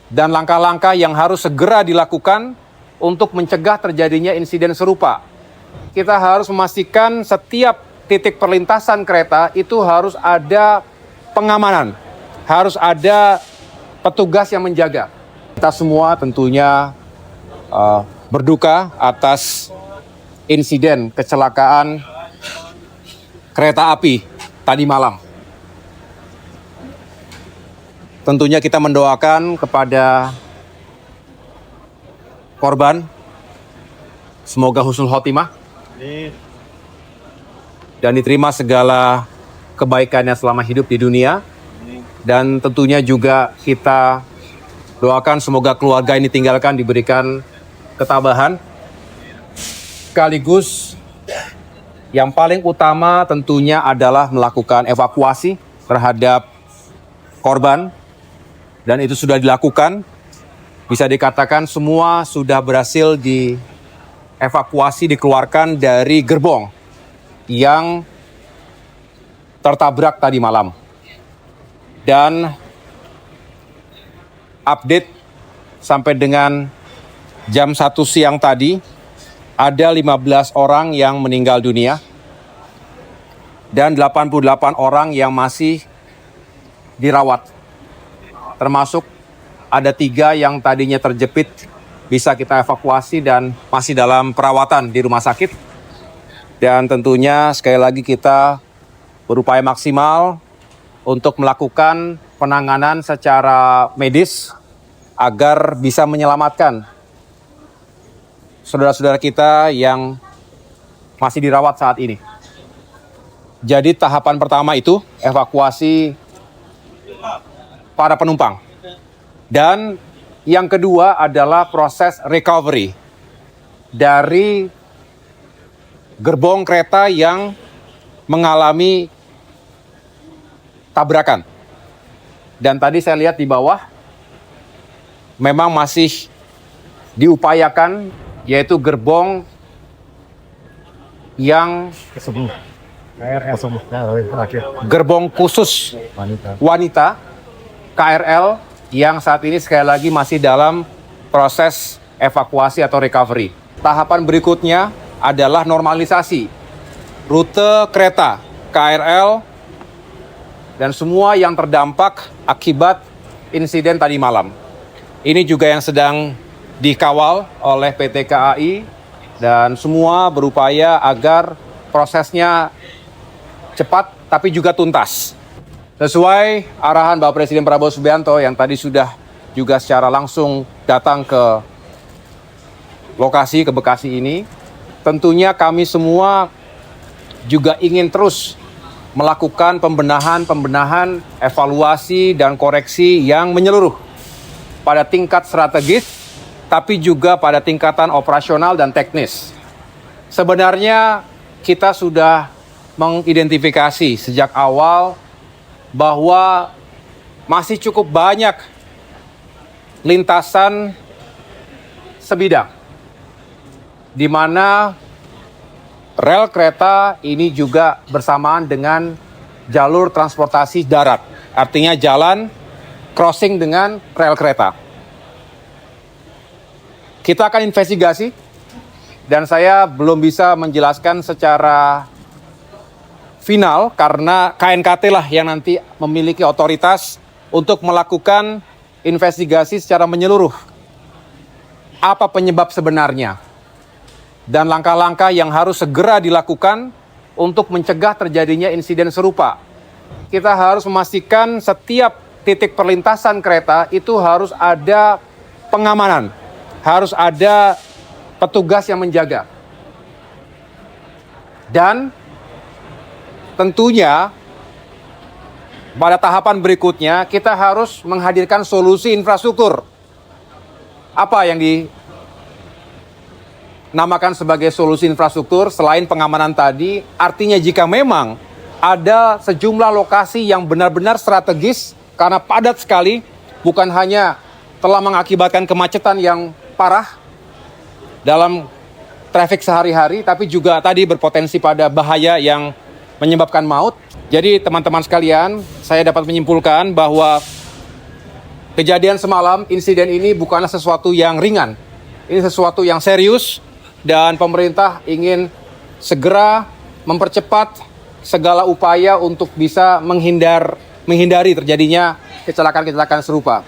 dan langkah-langkah yang harus segera dilakukan untuk mencegah terjadinya insiden serupa. Kita harus memastikan setiap titik perlintasan kereta itu harus ada pengamanan, harus ada petugas yang menjaga. Kita semua tentunya berduka atas insiden kecelakaan kereta api tadi malam. Tentunya kita mendoakan kepada korban, semoga husnul khotimah dan diterima segala kebaikannya selama hidup di dunia. Dan tentunya juga kita doakan semoga keluarga ini tinggalkan diberikan ketabahan. Sekaligus yang paling utama tentunya adalah melakukan evakuasi terhadap korban. Dan itu sudah dilakukan. Bisa dikatakan semua sudah berhasil dievakuasi, dikeluarkan dari gerbong yang tertabrak tadi malam. Dan update sampai dengan jam 1 siang tadi, ada 15 orang yang meninggal dunia dan 88 orang yang masih dirawat. Termasuk ada 3 yang tadinya terjepit bisa kita evakuasi dan masih dalam perawatan di rumah sakit. Dan tentunya sekali lagi kita berupaya maksimal untuk melakukan penanganan secara medis agar bisa menyelamatkan saudara-saudara kita yang masih dirawat saat ini. Jadi tahapan pertama itu evakuasi para penumpang. Dan yang kedua adalah proses recovery dari gerbong kereta yang mengalami tabrakan. Dan tadi saya lihat di bawah memang masih diupayakan, yaitu gerbong yang gerbong khusus wanita KRL yang saat ini sekali lagi masih dalam proses evakuasi atau recovery. Tahapan berikutnya adalah normalisasi rute kereta KRL dan semua yang terdampak akibat insiden tadi malam. Ini juga yang sedang dikawal oleh PT KAI dan semua berupaya agar prosesnya cepat tapi juga tuntas. Sesuai arahan Bapak Presiden Prabowo Subianto yang tadi sudah juga secara langsung datang ke lokasi, ke Bekasi ini, tentunya kami semua juga ingin terus melakukan pembenahan, evaluasi dan koreksi yang menyeluruh pada tingkat strategis, tapi juga pada tingkatan operasional dan teknis. Sebenarnya kita sudah mengidentifikasi sejak awal bahwa masih cukup banyak lintasan sebidang di mana rel kereta ini juga bersamaan dengan jalur transportasi darat. Artinya jalan crossing dengan rel kereta. Kita akan investigasi dan saya belum bisa menjelaskan secara final karena KNKT lah yang nanti memiliki otoritas untuk melakukan investigasi secara menyeluruh. Apa penyebab sebenarnya? Dan langkah-langkah yang harus segera dilakukan untuk mencegah terjadinya insiden serupa. Kita harus memastikan setiap titik perlintasan kereta itu harus ada pengamanan, harus ada petugas yang menjaga. Dan tentunya pada tahapan berikutnya kita harus menghadirkan solusi infrastruktur. Apa yang dinamakan sebagai solusi infrastruktur selain pengamanan tadi? Artinya jika memang ada sejumlah lokasi yang benar-benar strategis karena padat sekali, bukan hanya telah mengakibatkan kemacetan yang parah dalam trafik sehari-hari, tapi juga tadi berpotensi pada bahaya yang menyebabkan maut. Jadi teman-teman sekalian, saya dapat menyimpulkan bahwa Kejadian semalam, insiden ini bukanlah sesuatu yang ringan. Ini sesuatu yang serius dan pemerintah ingin segera mempercepat segala upaya untuk bisa menghindari terjadinya kecelakaan-kecelakaan serupa.